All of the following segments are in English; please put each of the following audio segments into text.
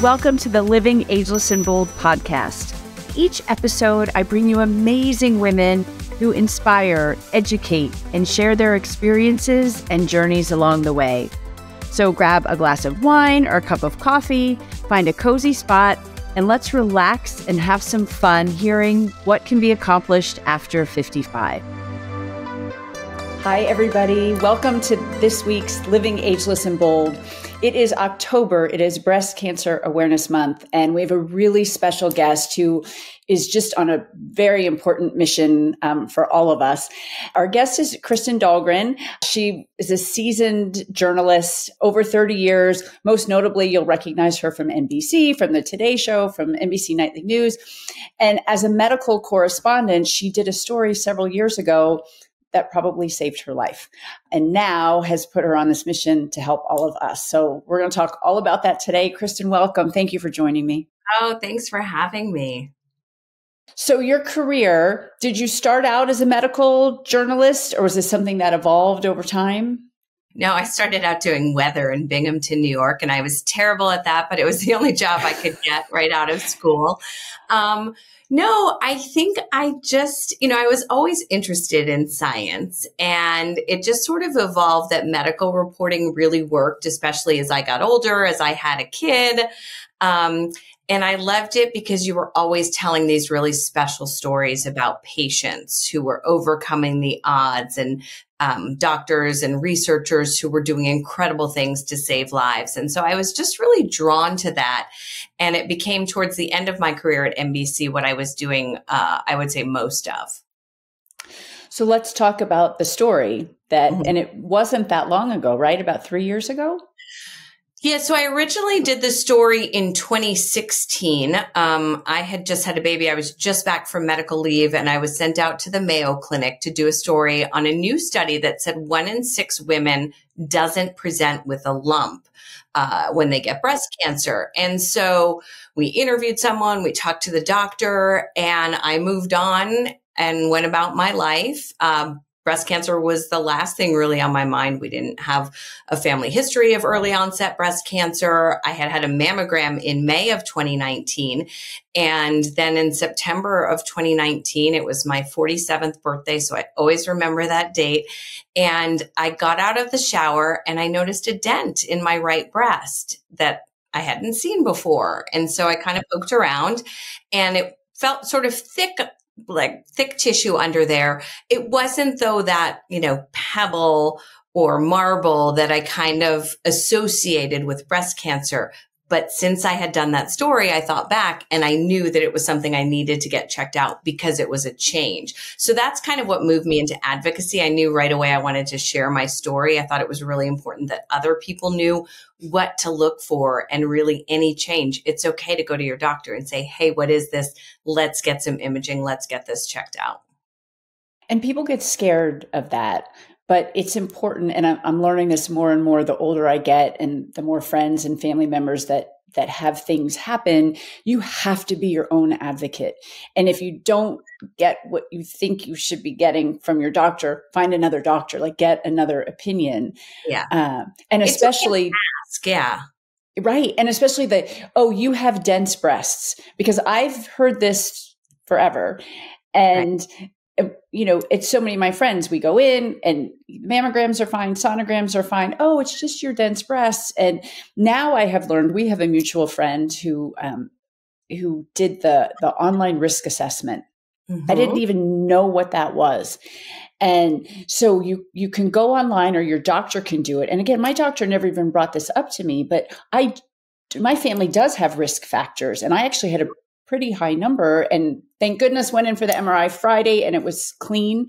Welcome to the Living Ageless and Bold podcast. Each episode, I bring you amazing women who inspire, educate, and share their experiences and journeys along the way. So grab a glass of wine or a cup of coffee, find a cozy spot, and let's relax and have some fun hearing what can be accomplished after 55. Hi, everybody. Welcome to this week's Living Ageless and Bold. It is October. It is Breast Cancer Awareness Month, and we have a really special guest who is just on a very important mission for all of us. Our guest is Kristen Dahlgren. She is a seasoned journalist, over 30 years. Most notably, you'll recognize her from NBC, from the Today Show, from NBC Nightly News. And as a medical correspondent, she did a story several years ago that probably saved her life and now has put her on this mission to help all of us. So we're going to talk all about that today. Kristen, welcome. Thank you for joining me. Oh, thanks for having me. So your career, did you start out as a medical journalist, or was this something that evolved over time? No, I started out doing weather in Binghamton, New York, and I was terrible at that, but it was the only job I could get right out of school. No, I think I just, I was always interested in science, and it just sort of evolved that medical reporting really worked, especially as I got older, as I had a kid. And I loved it because you were always telling these really special stories about patients who were overcoming the odds, and doctors and researchers who were doing incredible things to save lives. And so I was just really drawn to that. And it became towards the end of my career at NBC what I was doing, I would say, most of. So let's talk about the story that, and it wasn't that long ago, right? About 3 years ago? Yeah, so I originally did the story in 2016. I had just had a baby. I was just back from medical leave, and I was sent out to the Mayo Clinic to do a story on a new study that said 1 in 6 women doesn't present with a lump when they get breast cancer. And so we interviewed someone, we talked to the doctor, and I moved on and went about my life. Breast cancer was the last thing really on my mind. We didn't have a family history of early onset breast cancer. I had had a mammogram in May of 2019. And then in September of 2019, it was my 47th birthday. So I always remember that date. And I got out of the shower and I noticed a dent in my right breast that I hadn't seen before. And so I kind of poked around, and it felt sort of thick, like thick tissue under there. It wasn't though that, pebble or marble that I kind of associated with breast cancer. But since I had done that story, I thought back and I knew that it was something I needed to get checked out because it was a change. So that's kind of what moved me into advocacy. I knew right away I wanted to share my story. I thought it was really important that other people knew what to look for, and really any change. It's okay to go to your doctor and say, hey, what is this? Let's get some imaging. Let's get this checked out. And people get scared of that. But it's important, and I'm learning this more and more the older I get, and the more friends and family members that have things happen. You have to be your own advocate. And if you don't get what you think you should be getting from your doctor, find another doctor, like get another opinion. Yeah. And especially ask, yeah. Right. And especially you have dense breasts, because I've heard this forever. And it's so many of my friends, we go in and mammograms are fine, sonograms are fine. Oh, it's just your dense breasts. And now I have learned, we have a mutual friend who did the online risk assessment. I didn't even know what that was. And so you can go online, or your doctor can do it. And again, my doctor never even brought this up to me, but my family does have risk factors. And I actually had a pretty high number, and thank goodness went in for the MRI Friday and it was clean.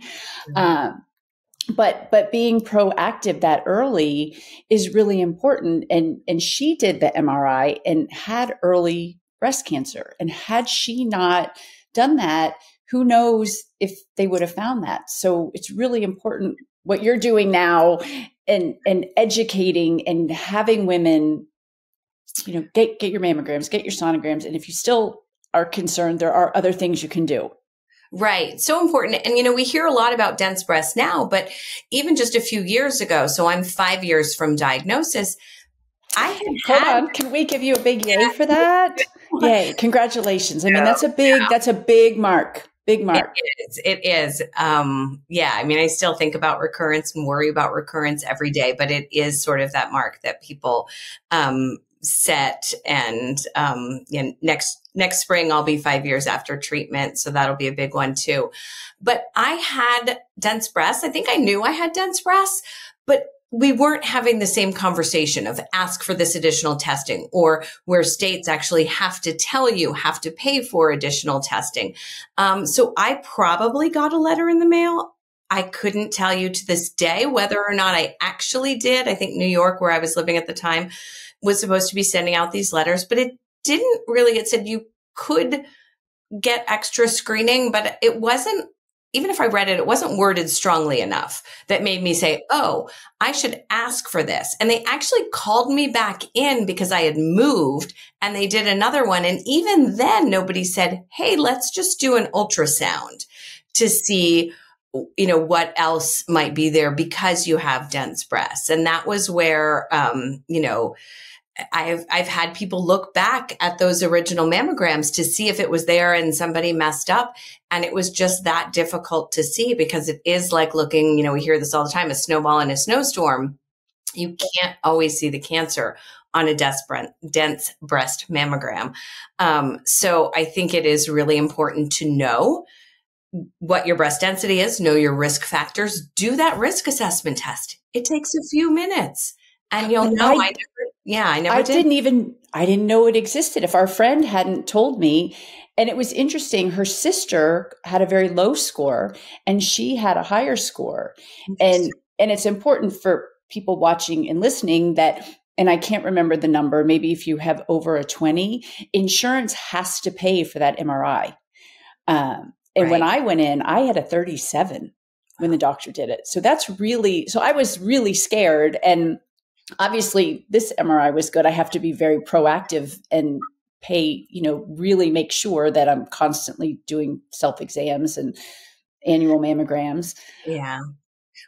But being proactive that early is really important. And she did the MRI and had early breast cancer. And had she not done that, who knows if they would have found that. So it's really important what you're doing now, and educating and having women, get your mammograms, get your sonograms. And if you still are concerned, there are other things you can do. Right. So important. And, we hear a lot about dense breasts now, but even just a few years ago, so I'm 5 years from diagnosis, I had Hold on. Can we give you a big yay for that? Yay. Congratulations. I mean, that's a big mark. Big mark. It is. Yeah. I mean, I still think about recurrence and worry about recurrence every day, but it is sort of that mark that people set. And next spring, I'll be 5 years after treatment. So that'll be a big one too. But I had dense breasts. I think I knew I had dense breasts, but we weren't having the same conversation of ask for this additional testing, or where states actually have to pay for additional testing. So I probably got a letter in the mail. I couldn't tell you to this day whether or not I actually did. I think New York, where I was living at the time, was supposed to be sending out these letters, but it didn't really. It said you could get extra screening, but it wasn't. Even if I read it, it wasn't worded strongly enough that made me say, oh, I should ask for this. And they actually called me back in because I had moved, and they did another one. And even then, nobody said, hey, let's just do an ultrasound to see, what else might be there because you have dense breasts. And that was where, I've had people look back at those original mammograms to see if it was there and somebody messed up. And it was just that difficult to see because it is like looking, we hear this all the time, a snowball in a snowstorm. You can't always see the cancer on a dense breast mammogram. So I think it is really important to know what your breast density is, know your risk factors, do that risk assessment test. It takes a few minutes and you'll know. I didn't know it existed. If our friend hadn't told me, and it was interesting, her sister had a very low score and she had a higher score. And it's important for people watching and listening that, and I can't remember the number, maybe if you have over a 20, insurance has to pay for that MRI. When I went in, I had a 37 when the doctor did it. So I was really scared. And obviously this MRI was good. I have to be very proactive and pay, really make sure that I'm constantly doing self-exams and annual mammograms. Yeah,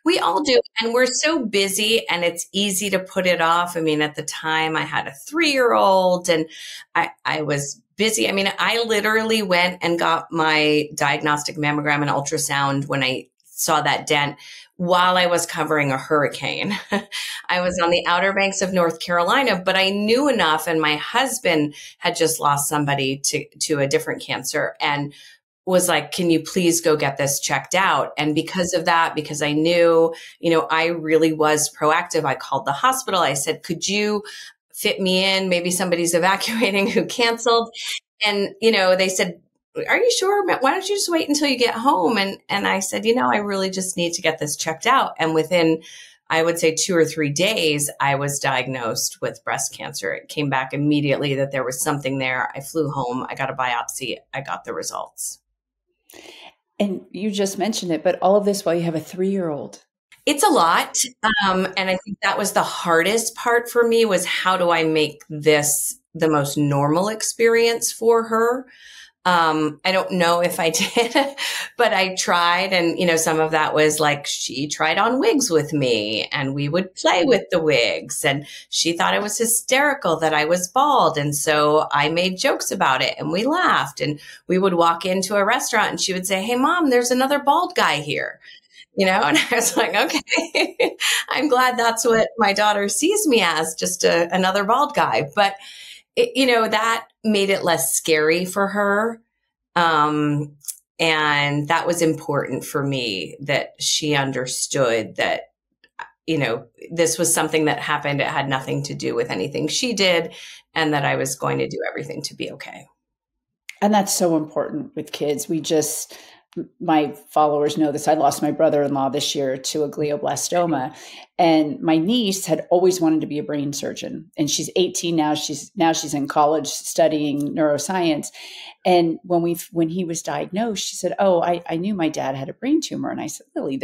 we all do. And we're so busy and it's easy to put it off. I mean, at the time I had a 3-year-old and I was busy. I mean, I literally went and got my diagnostic mammogram and ultrasound when I saw that dent while I was covering a hurricane. I was on the Outer Banks of North Carolina, but I knew enough. And my husband had just lost somebody to a different cancer and was like, can you please go get this checked out? And because of that, because I knew, I really was proactive. I called the hospital. I said, could you fit me in? Maybe somebody's evacuating who canceled. And, they said, are you sure? Why don't you just wait until you get home? And I said, I really just need to get this checked out. And within, I would say 2 or 3 days, I was diagnosed with breast cancer. It came back immediately that there was something there. I flew home. I got a biopsy. I got the results. And you just mentioned it, but all of this while you have a 3-year-old. It's a lot. And I think that was the hardest part for me was how do I make this the most normal experience for her? I don't know if I did, but I tried. And, some of that was like, she tried on wigs with me and we would play with the wigs and she thought it was hysterical that I was bald. And so I made jokes about it and we laughed and we would walk into a restaurant and she would say, hey, Mom, there's another bald guy here. And I was like, okay, I'm glad that's what my daughter sees me as, just another bald guy. But that made it less scary for her. And that was important for me that she understood that, this was something that happened. It had nothing to do with anything she did and that I was going to do everything to be okay. And that's so important with kids. My followers know this. I lost my brother-in-law this year to a glioblastoma, and my niece had always wanted to be a brain surgeon. And she's 18 now. She's in college studying neuroscience. And when he was diagnosed, she said, "Oh, I knew my dad had a brain tumor." And I said, "Really?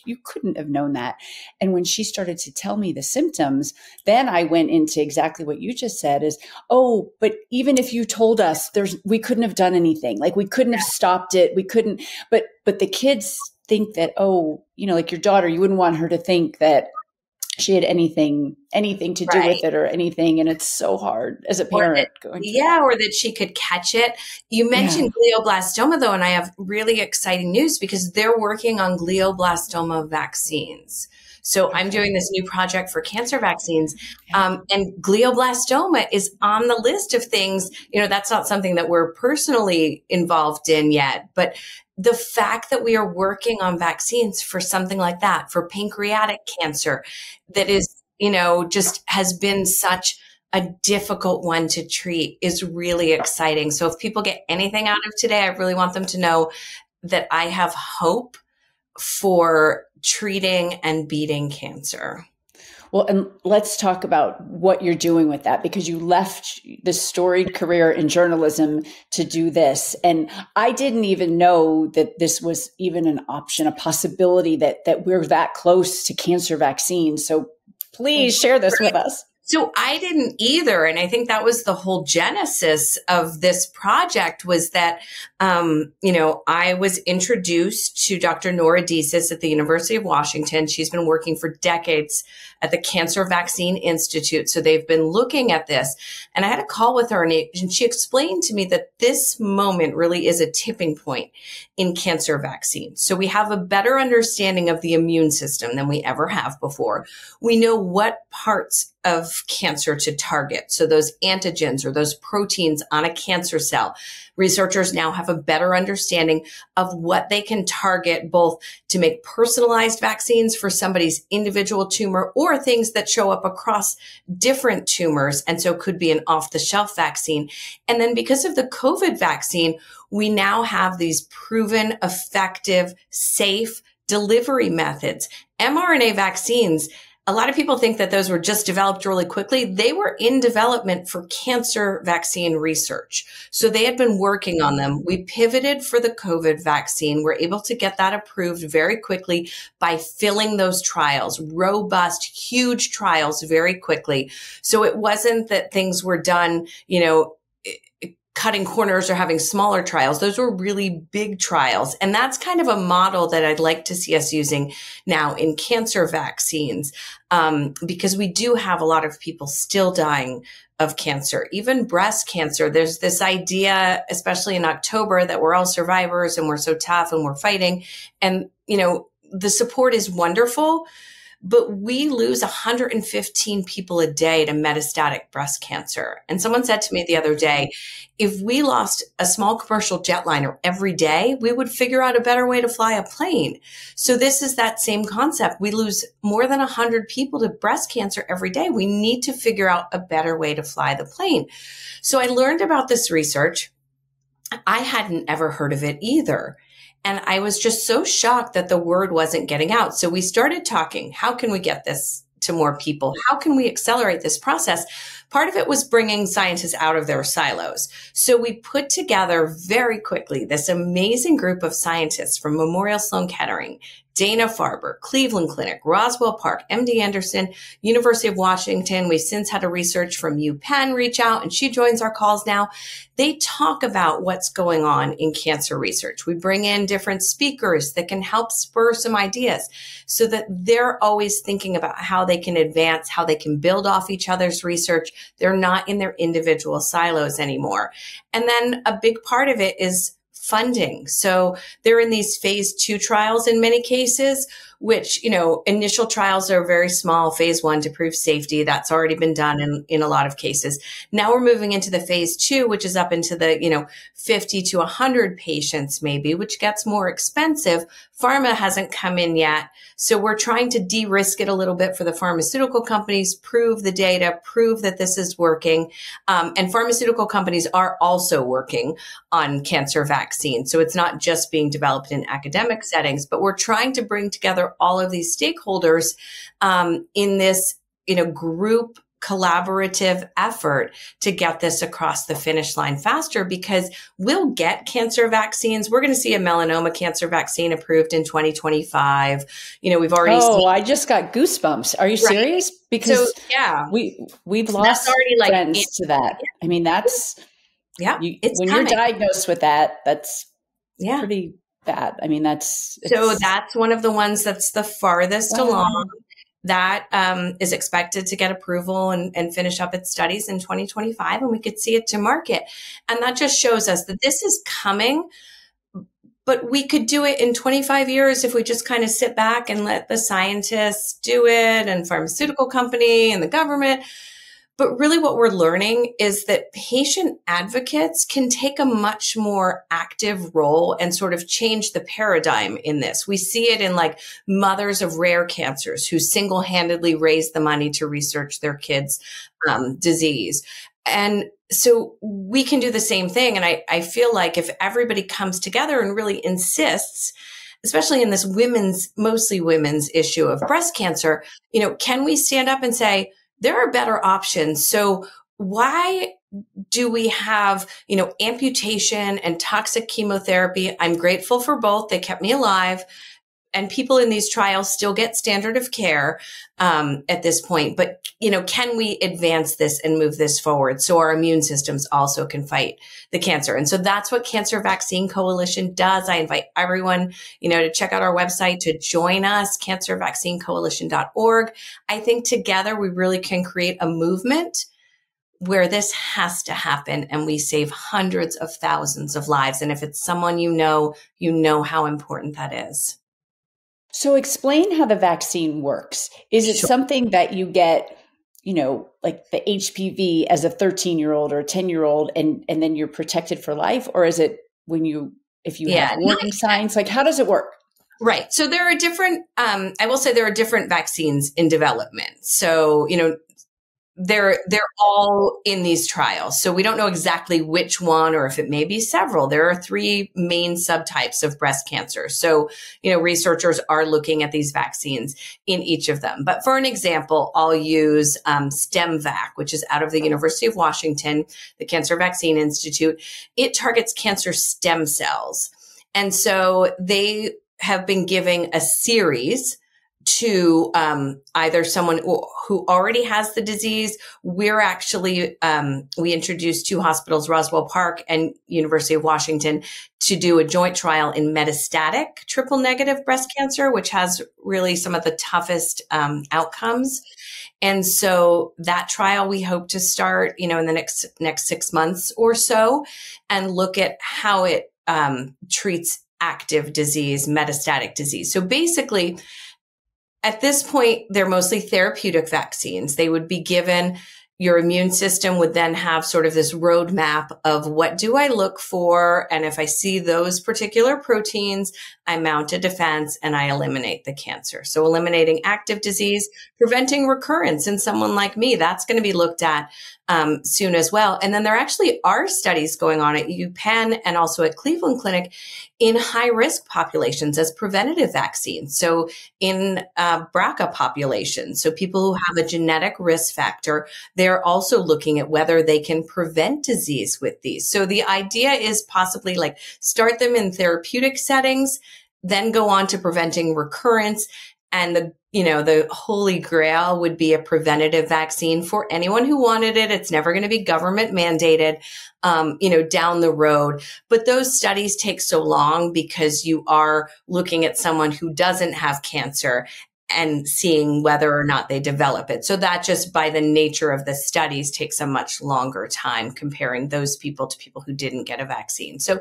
You couldn't have known that." And when she started to tell me the symptoms, then I went into exactly what you just said is, "Oh, but even if you told us, we couldn't have done anything. Like we couldn't have stopped it. We couldn't." But the kids think that, like your daughter, you wouldn't want her to think that she had anything to do with it or anything. And it's so hard as a parent going through that. Or that she could catch it. You mentioned glioblastoma though, and I have really exciting news because they're working on glioblastoma vaccines. So I'm doing this new project for cancer vaccines, and glioblastoma is on the list of things. That's not something that we're personally involved in yet, but the fact that we are working on vaccines for something like that, for pancreatic cancer, that is, just has been such a difficult one to treat, is really exciting. So if people get anything out of today, I really want them to know that I have hope for treating and beating cancer. Well, and let's talk about what you're doing with that, because you left this storied career in journalism to do this. And I didn't even know that this was even an option, a possibility that we're that close to cancer vaccines. So please share this with us. So I didn't either. And I think that was the whole genesis of this project, was that, I was introduced to Dr. Nora Desis at the University of Washington. She's been working for decades at the Cancer Vaccine Institute. So they've been looking at this. And I had a call with her, and she explained to me that this moment really is a tipping point in cancer vaccines. So we have a better understanding of the immune system than we ever have before. We know what parts of cancer to target. So those antigens or those proteins on a cancer cell, researchers now have a better understanding of what they can target, both to make personalized vaccines for somebody's individual tumor or things that show up across different tumors. And so could be an off-the-shelf vaccine. And then because of the COVID vaccine, we now have these proven, effective, safe delivery methods. mRNA vaccines, a lot of people think that those were just developed really quickly. They were in development for cancer vaccine research. So they had been working on them. We pivoted for the COVID vaccine. We're able to get that approved very quickly by filling those trials, robust, huge trials very quickly. So it wasn't that things were done, cutting corners or having smaller trials. Those were really big trials. And that's kind of a model that I'd like to see us using now in cancer vaccines, because we do have a lot of people still dying of cancer, even breast cancer. There's this idea, especially in October, that we're all survivors and we're so tough and we're fighting. And, the support is wonderful, but we lose 115 people a day to metastatic breast cancer. And someone said to me the other day, if we lost a small commercial jetliner every day, we would figure out a better way to fly a plane. So this is that same concept. We lose more than 100 people to breast cancer every day. We need to figure out a better way to fly the plane. So I learned about this research. I hadn't ever heard of it either. And I was just so shocked that the word wasn't getting out. So we started talking, how can we get this to more people? How can we accelerate this process? Part of it was bringing scientists out of their silos. So we put together very quickly this amazing group of scientists from Memorial Sloan Kettering, Dana-Farber, Cleveland Clinic, Roswell Park, MD Anderson, University of Washington. We've since had a research from UPenn reach out, and she joins our calls now. They talk about what's going on in cancer research. We bring in different speakers that can help spur some ideas so that they're always thinking about how they can advance, how they can build off each other's research. They're not in their individual silos anymore. And then a big part of it is funding. So they're in these phase 2 trials in many cases, which, initial trials are very small, phase 1 to prove safety. That's already been done in a lot of cases. Now we're moving into the phase 2, which is up into the, 50 to 100 patients maybe, which gets more expensive. Pharma hasn't come in yet. So we're trying to de-risk it a little bit for the pharmaceutical companies, prove the data, prove that this is working. And pharmaceutical companies are also working on cancer vaccines. So it's not just being developed in academic settings, but we're trying to bring together all of these stakeholders in this, group collaborative effort to get this across the finish line faster, because we'll get cancer vaccines. We're going to see a melanoma cancer vaccine approved in 2025. We've already seen. I just got goosebumps. Are you serious? Because we've lost friends to that. I mean, that's when you're diagnosed with that, that's pretty bad. I mean, that's one of the ones that's the farthest along. that is expected to get approval and finish up its studies in 2025, and we could see it to market. And that just shows us that this is coming, but we could do it in 25 years if we just kind of sit back and let the scientists do it, and pharmaceutical company and the government. But really what we're learning is that patient advocates can take a much more active role and sort of change the paradigm in this. We see it in like mothers of rare cancers who single-handedly raise the money to research their kids' disease. And so we can do the same thing. And I feel like if everybody comes together and really insists, especially in this mostly women's issue of breast cancer, can we stand up and say, there are better options? So why do we have, amputation and toxic chemotherapy? I'm grateful for both. They kept me alive. And people in these trials still get standard of care at this point. But, can we advance this and move this forward so our immune systems also can fight the cancer? And so that's what Cancer Vaccine Coalition does. I invite everyone, to check out our website, to join us, cancervaccinecoalition.org. I think together we really can create a movement where this has to happen and we save hundreds of thousands of lives. And if it's someone you know how important that is. So explain how the vaccine works. Is it something that you get, like the HPV as a 13-year-old or a 10-year-old and then you're protected for life? Or is it if you have warning signs, like how does it work? Right. So there are different, I will say there are different vaccines in development. So, they're all in these trials. So we don't know exactly which one or if it may be several. There are 3 main subtypes of breast cancer. So, researchers are looking at these vaccines in each of them. But for an example, I'll use StemVac, which is out of the University of Washington, the Cancer Vaccine Institute. It targets cancer stem cells. And so they have been giving a series to either someone who already has the disease. We're actually, we introduced 2 hospitals, Roswell Park and University of Washington, to do a joint trial in metastatic triple-negative breast cancer, which has really some of the toughest outcomes. And so that trial we hope to start, in the next 6 months or so, and look at how it treats active disease, metastatic disease. So basically, at this point, they're mostly therapeutic vaccines. They would be given, your immune system would then have sort of this roadmap of what do I look for? And if I see those particular proteins, I mount a defense and I eliminate the cancer. So eliminating active disease, preventing recurrence in someone like me, that's going to be looked at soon as well. And then there actually are studies going on at UPenn and also at Cleveland Clinic in high-risk populations as preventative vaccines. So in BRCA populations, so people who have a genetic risk factor, they're also looking at whether they can prevent disease with these. So the idea is possibly like start them in therapeutic settings, then go on to preventing recurrence. And the holy grail would be a preventative vaccine for anyone who wanted it. It's never going to be government mandated, down the road. But those studies take so long because you are looking at someone who doesn't have cancer and seeing whether or not they develop it. So that just by the nature of the studies takes a much longer time comparing those people to people who didn't get a vaccine. So,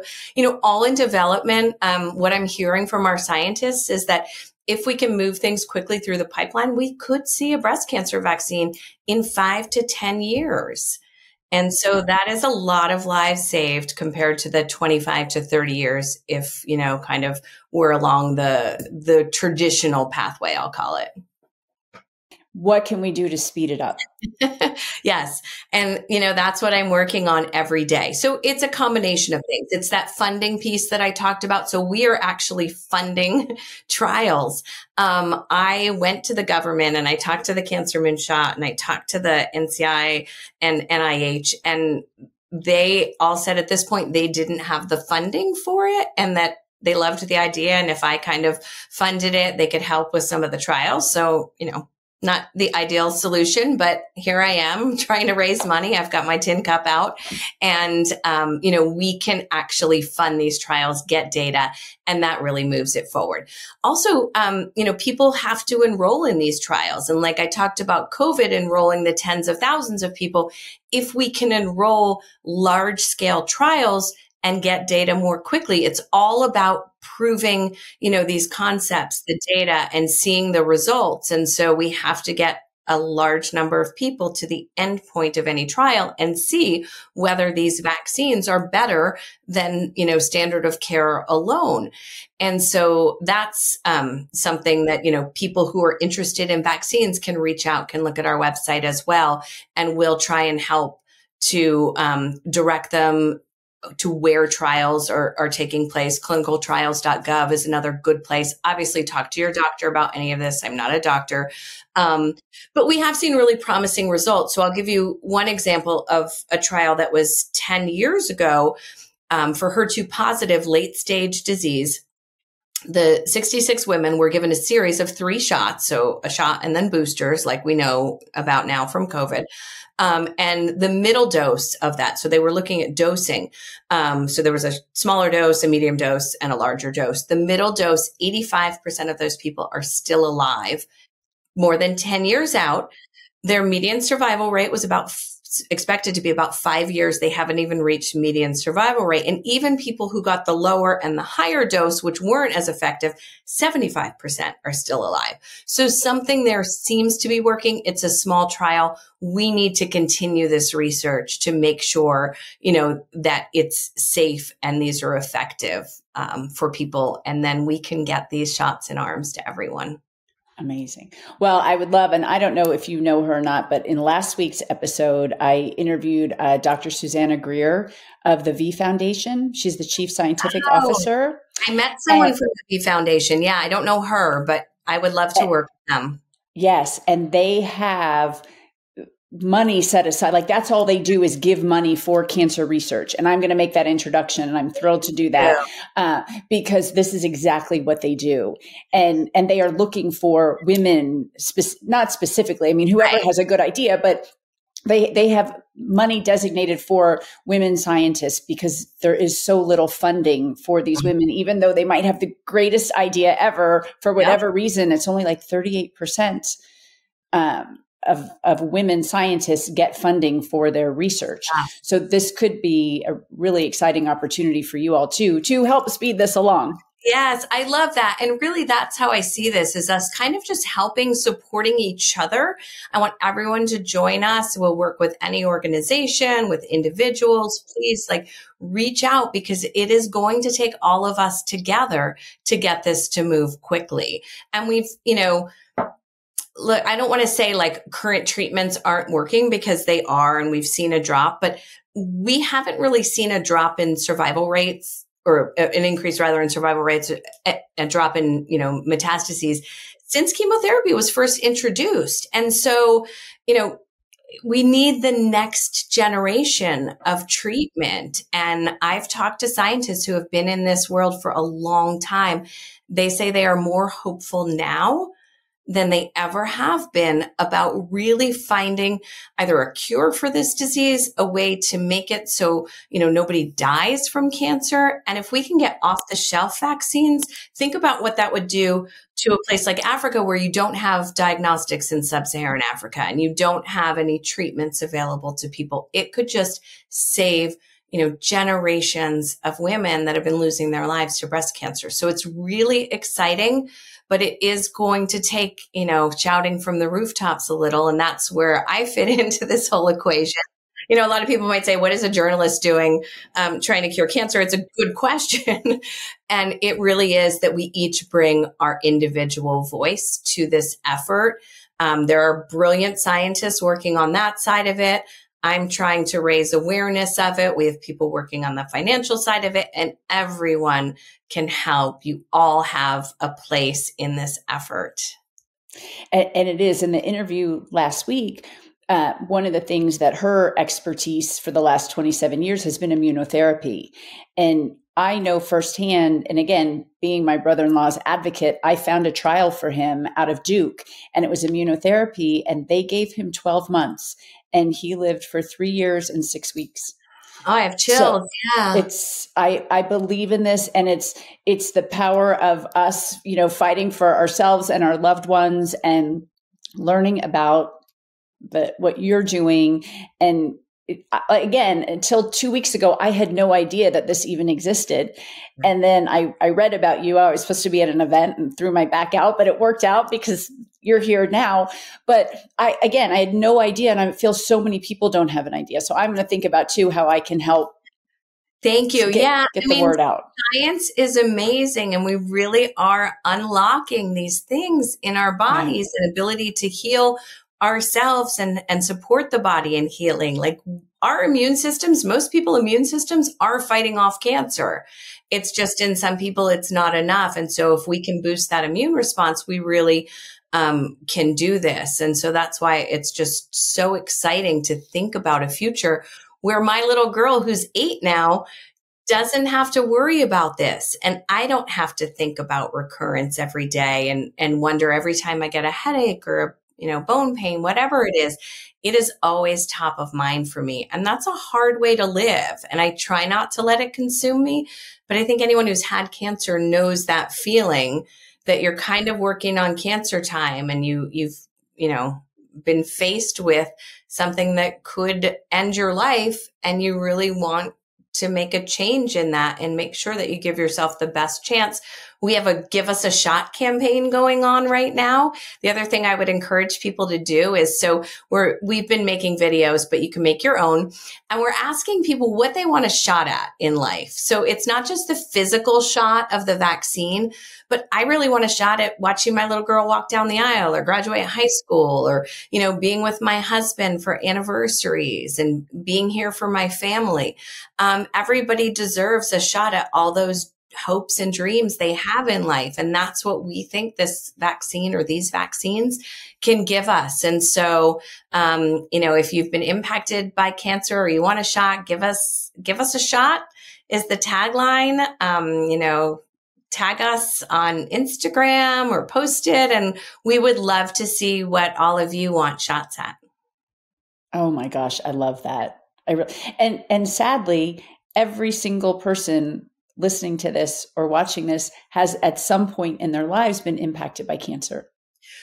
all in development, what I'm hearing from our scientists is that if we can move things quickly through the pipeline, we could see a breast cancer vaccine in 5 to 10 years. And so that is a lot of lives saved compared to the 25 to 30 years if, kind of we're along the traditional pathway, I'll call it. What can we do to speed it up? Yes. And, that's what I'm working on every day. So it's a combination of things. It's that funding piece that I talked about. So we are actually funding trials. I went to the government and I talked to the Cancer Moonshot and I talked to the NCI and NIH, and they all said at this point they didn't have the funding for it and that they loved the idea. And if I kind of funded it, they could help with some of the trials. So, Not the ideal solution, but here I am trying to raise money. I've got my tin cup out and, we can actually fund these trials, get data, and that really moves it forward. Also, people have to enroll in these trials. And like I talked about COVID enrolling the tens of thousands of people, if we can enroll large scale trials and get data more quickly, it's all about proving, these concepts, the data, and seeing the results. And so we have to get a large number of people to the end point of any trial and see whether these vaccines are better than, standard of care alone. And so that's something that, people who are interested in vaccines can reach out, can look at our website as well, and we'll try and help to direct them to where trials are taking place. Clinicaltrials.gov is another good place. Obviously, talk to your doctor about any of this. I'm not a doctor. But we have seen really promising results. So I'll give you one example of a trial that was 10 years ago for HER2 positive late stage disease. The 66 women were given a series of 3 shots, so a shot and then boosters, like we know about now from COVID. And the middle dose of that, so they were looking at dosing. So there was a smaller dose, a medium dose, and a larger dose. The middle dose, 85% of those people are still alive more than 10 years out. Their median survival rate was expected to be about 5 years. They haven't even reached median survival rate. And even people who got the lower and the higher dose, which weren't as effective, 75% are still alive. So something there seems to be working. It's a small trial. We need to continue this research to make sure, that it's safe and these are effective for people. And then we can get these shots in arms to everyone. Amazing. Well, I would love, and I don't know if you know her or not, but in last week's episode, I interviewed Dr. Susanna Greer of the V Foundation. She's the Chief Scientific Officer. I met someone from the V Foundation. Yeah, I don't know her, but I would love to work with them. Yes, and they have money set aside. Like that's all they do is give money for cancer research. And I'm going to make that introduction and I'm thrilled to do that because this is exactly what they do. And they are looking for women, not specifically, I mean, whoever has a good idea, but they have money designated for women scientists because there is so little funding for these women, even though they might have the greatest idea ever for whatever reason. It's only like 38%. Of women scientists get funding for their research. So this could be a really exciting opportunity for you all too, to help speed this along. Yes, I love that. And really that's how I see this, is us kind of just helping, supporting each other. I want everyone to join us. We'll work with any organization, with individuals. Please reach out because it is going to take all of us together to get this to move quickly. And we've, look, I don't want to say current treatments aren't working because they are, and we've seen a drop, but we haven't really seen a drop in survival rates or an increase rather in survival rates, a drop in, metastases since chemotherapy was first introduced. And so, we need the next generation of treatment. And I've talked to scientists who have been in this world for a long time. They say they are more hopeful now than they ever have been about really finding either a cure for this disease, a way to make it so, nobody dies from cancer. And if we can get off the shelf vaccines, think about what that would do to a place like Africa where you don't have diagnostics in sub-Saharan Africa and you don't have any treatments available to people. It could just save generations of women that have been losing their lives to breast cancer. So it's really exciting. But it is going to take, shouting from the rooftops a little. And that's where I fit into this whole equation. A lot of people might say, what is a journalist doing trying to cure cancer? It's a good question. And it really is that we each bring our individual voice to this effort. There are brilliant scientists working on that side of it. I'm trying to raise awareness of it. We have people working on the financial side of it, and everyone can help. You all have a place in this effort. And it is. In the interview last week, one of the things that her expertise for the last 27 years has been immunotherapy. And I know firsthand, and again, being my brother-in-law's advocate, I found a trial for him out of Duke, and it was immunotherapy, and they gave him 12 months, and he lived for 3 years and 6 weeks. Oh, I have chills. So yeah. I believe in this, and it's the power of us, fighting for ourselves and our loved ones, and learning about what you're doing. And again, until 2 weeks ago, I had no idea that this even existed. And then I read about you. I was supposed to be at an event and threw my back out, but it worked out because you're here now. But I had no idea. And I feel so many people don't have an idea. So I'm going to think about too, how I can help. Thank you. Get the word out. Science is amazing. And we really are unlocking these things in our bodies and ability to heal ourselves and support the body in healing. Like our immune systems, most people immune systems are fighting off cancer. It's just in some people, it's not enough. And so if we can boost that immune response, we really can do this. And so that's why it's just so exciting to think about a future where my little girl who's 8 now doesn't have to worry about this. And I don't have to think about recurrence every day and wonder every time I get a headache or bone pain, whatever it is always top of mind for me. And that's a hard way to live. And I try not to let it consume me. But I think anyone who's had cancer knows that feeling that you're kind of working on cancer time and you've been faced with something that could end your life. And you really want to make a change in that and make sure that you give yourself the best chance. We have a Give Us a Shot campaign going on right now. The other thing I would encourage people to do is, we've been making videos, but you can make your own. And we're asking people what they want a shot at in life. So it's not just the physical shot of the vaccine, but I really want a shot at watching my little girl walk down the aisle or graduate high school or, being with my husband for anniversaries and being here for my family. Everybody deserves a shot at all those hopes and dreams they have in life. And that's what we think this vaccine or these vaccines can give us. And so, if you've been impacted by cancer or you want a shot, give us a shot is the tagline. Tag us on Instagram or post it. And we would love to see what all of you want shots at. Oh my gosh. I love that. And sadly, every single person listening to this or watching this has at some point in their lives been impacted by cancer.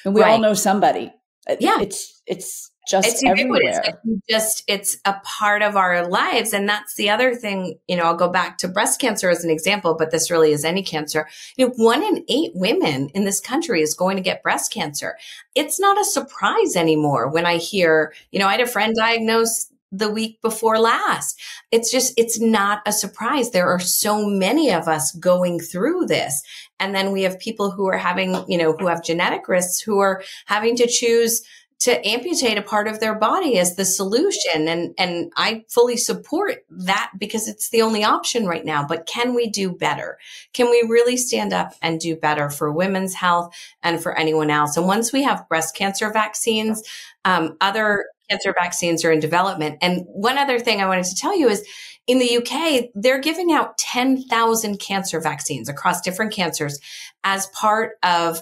And we all know somebody. Yeah. It's just everywhere. It's a part of our lives. And that's the other thing, I'll go back to breast cancer as an example, but this really is any cancer. 1 in 8 women in this country is going to get breast cancer. It's not a surprise anymore when I hear, I had a friend diagnosed the week before last. It's not a surprise. There are so many of us going through this. And then we have people who are having, who have genetic risks, who are having to choose to amputate a part of their body as the solution. And I fully support that because it's the only option right now. But can we do better? Can we really stand up and do better for women's health and for anyone else? And once we have breast cancer vaccines, other cancer vaccines are in development. And one other thing I wanted to tell you is in the UK, they're giving out 10,000 cancer vaccines across different cancers as part of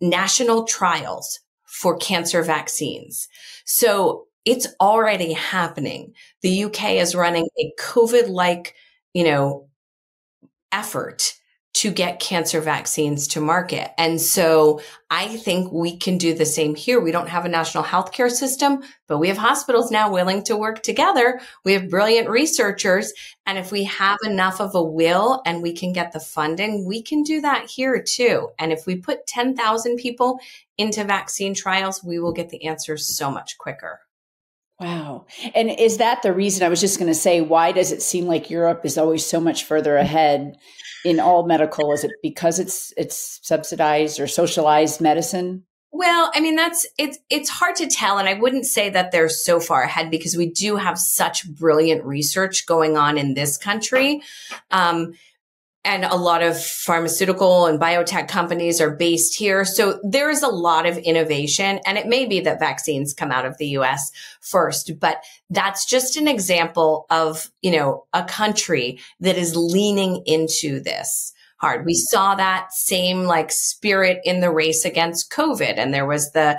national trials for cancer vaccines. So it's already happening. The UK is running a COVID-like, effort to get cancer vaccines to market. And so I think we can do the same here. We don't have a national healthcare system, but we have hospitals now willing to work together. We have brilliant researchers. And if we have enough of a will and we can get the funding, we can do that here too. And if we put 10,000 people into vaccine trials, we will get the answers so much quicker. Wow. And is that the reason? I was just going to say, why does it seem like Europe is always so much further ahead in all medical? Is it because it's subsidized or socialized medicine? Well, I mean, it's hard to tell. And I wouldn't say that they're so far ahead because we do have such brilliant research going on in this country. And a lot of pharmaceutical and biotech companies are based here. So there is a lot of innovation, and it may be that vaccines come out of the US first, but that's just an example of, a country that is leaning into this hard. We saw that same spirit in the race against COVID. And there was the,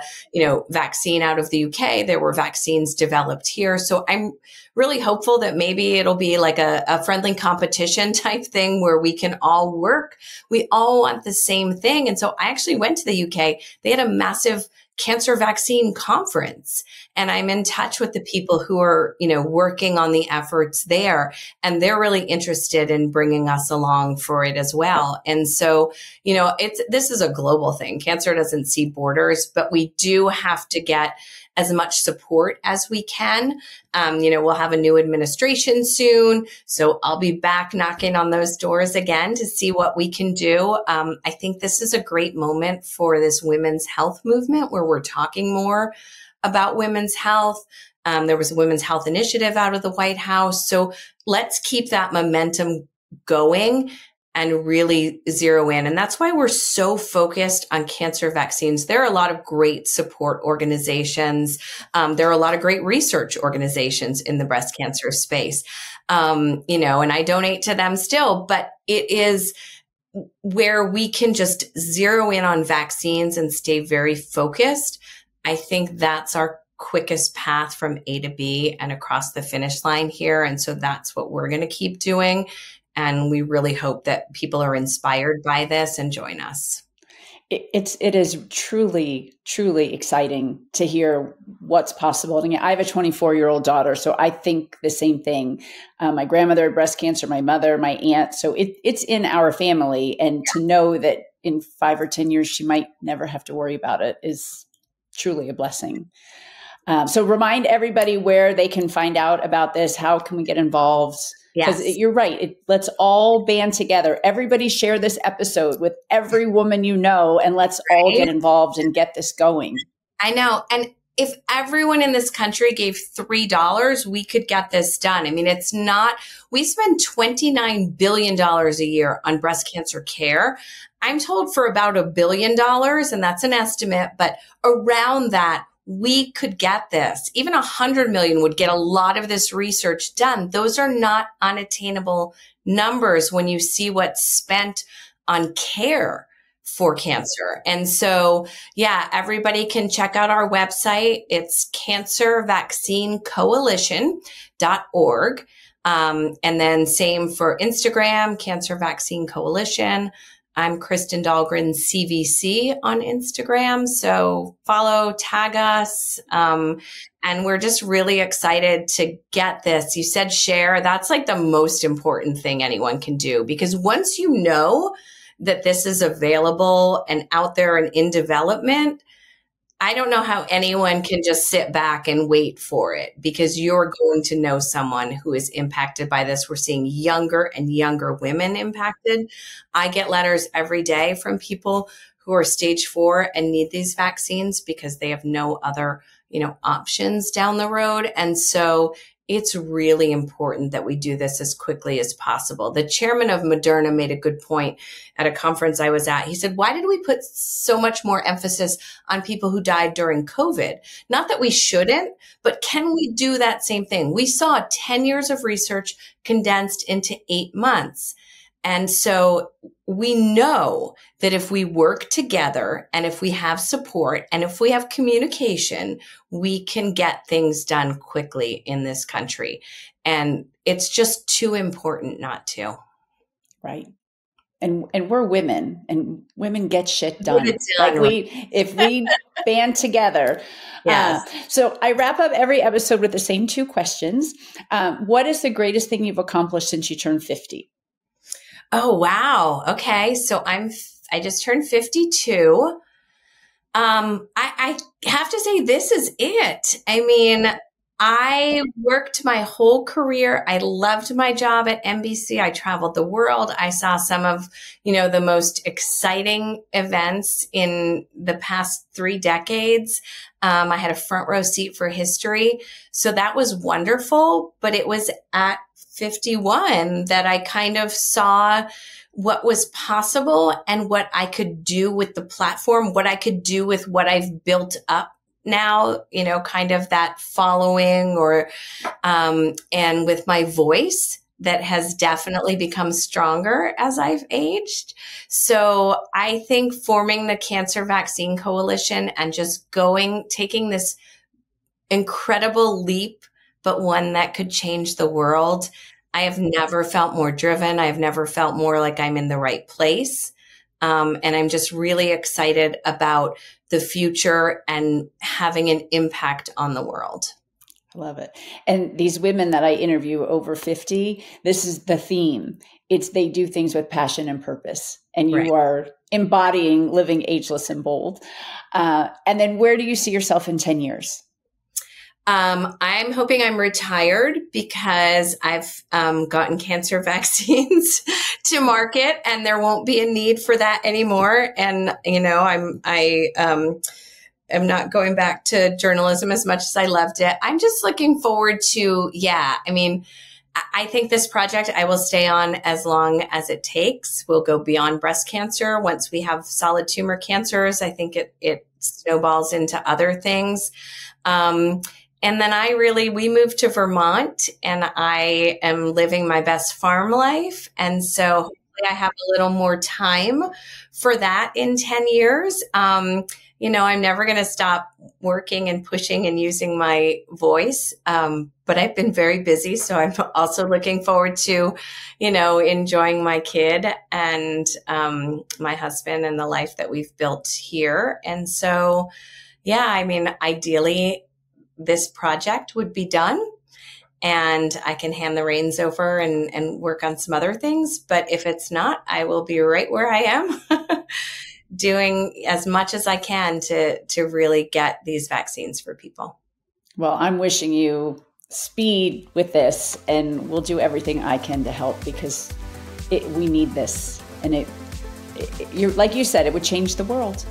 vaccine out of the UK. There were vaccines developed here. So I'm really hopeful that maybe it'll be like a friendly competition type thing where we can all work. We all want the same thing. And so I actually went to the UK. They had a massive cancer vaccine conference, and I'm in touch with the people who are, working on the efforts there, and they're really interested in bringing us along for it as well. And so, this is a global thing. Cancer doesn't see borders, but we do have to get as much support as we can. We'll have a new administration soon, so I'll be back knocking on those doors again to see what we can do. I think this is a great moment for this women's health movement where we're talking more about women's health. There was a women's health initiative out of the White House. So let's keep that momentum going and really zero in. And that's why we're so focused on cancer vaccines. There are a lot of great support organizations. There are a lot of great research organizations in the breast cancer space. And I donate to them still, but it is where we can just zero in on vaccines and stay very focused. I think that's our quickest path from A to B and across the finish line here. And so that's what we're going to keep doing. And we really hope that people are inspired by this and join us. It is truly, truly exciting to hear what's possible. And I have a 24-year-old daughter, so I think the same thing. My grandmother had breast cancer, my mother, my aunt. So it's in our family. And to know that in 5 or 10 years, she might never have to worry about it is truly a blessing. So remind everybody where they can find out about this. How can we get involved? Because you're right. Let's all band together. Everybody share this episode with every woman you know, and let's all get involved and get this going. I know. And if everyone in this country gave $3, we could get this done. I mean, we spend $29 billion a year on breast cancer care. I'm told for about $1 billion, and that's an estimate, but around that, we could get this. Even 100 million would get a lot of this research done. Those are not unattainable numbers when you see what's spent on care for cancer. And so, everybody can check out our website. It's cancervaccinecoalition.org. And then same for Instagram, Cancer Vaccine Coalition. I'm Kristen Dahlgren, CVC on Instagram. So follow, tag us. And we're just really excited to get this. You said share. That's like the most important thing anyone can do, because once you know that this is available and out there and in development, I don't know how anyone can just sit back and wait for it, because you're going to know someone who is impacted by this. We're seeing younger and younger women impacted. I get letters every day from people who are stage 4 and need these vaccines because they have no other, options down the road. And so it's really important that we do this as quickly as possible. The chairman of Moderna made a good point at a conference I was at. He said, why did we put so much more emphasis on people who died during COVID? Not that we shouldn't, but can we do that same thing? We saw 10 years of research condensed into 8 months. And so we know that if we work together and if we have support and if we have communication, we can get things done quickly in this country. And it's just too important not to. Right. And we're women, and women get shit done. If we band together. Yes. So I wrap up every episode with the same 2 questions. What is the greatest thing you've accomplished since you turned 50? Oh, wow. Okay. So I just turned 52. I have to say this is it. I mean, I worked my whole career. I loved my job at NBC. I traveled the world. I saw some of, the most exciting events in the past 3 decades. I had a front row seat for history. So that was wonderful, but it was at 51 that I kind of saw what was possible and what I could do with the platform, what I could do with what I've built up now, you know, kind of that following or, and with my voice that has definitely become stronger as I've aged. So I think forming the Cancer Vaccine Coalition and just taking this incredible leap, but one that could change the world. I have never felt more driven. I've never felt more like I'm in the right place. And I'm just really excited about the future and having an impact on the world. I love it. And these women that I interview over 50, this is the theme. They do things with passion and purpose. And you are embodying living ageless and bold. And then where do you see yourself in 10 years? I'm hoping I'm retired because I've gotten cancer vaccines to market and there won't be a need for that anymore. And, you know, I am not going back to journalism as much as I loved it. I'm just looking forward to, I think this project I will stay on as long as it takes. We'll go beyond breast cancer. Once we have solid tumor cancers, I think it snowballs into other things. And then we moved to Vermont and I am living my best farm life. And so hopefully I have a little more time for that in 10 years. You know, I'm never going to stop working and pushing and using my voice. But I've been very busy. So I'm also looking forward to, you know, enjoying my kid and my husband and the life that we've built here. And so, ideally, this project would be done and I can hand the reins over and work on some other things. But if it's not, I will be right where I am doing as much as I can to really get these vaccines for people. Well, I'm wishing you speed with this and we'll do everything I can to help because we need this. And you're like you said, it would change the world.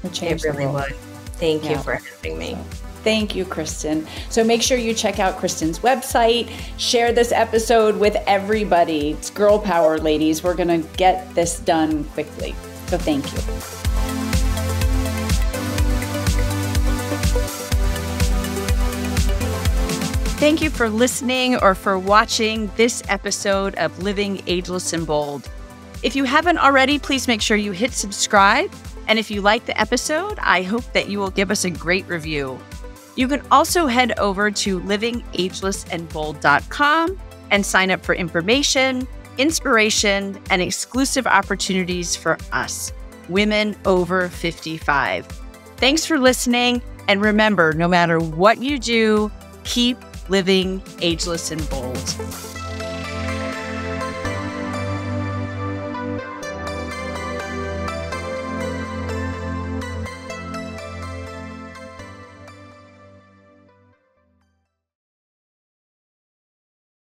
It really would. Thank you for having me. Thank you, Kristin. So make sure you check out Kristin's website, share this episode with everybody. It's girl power, ladies. We're going to get this done quickly. So thank you. Thank you for listening or for watching this episode of Living Ageless and Bold. If you haven't already, please make sure you hit subscribe. And if you like the episode, I hope that you will give us a great review. You can also head over to livingagelessandbold.com and sign up for information, inspiration, and exclusive opportunities for us, women over 55. Thanks for listening. And remember, no matter what you do, keep living ageless and bold.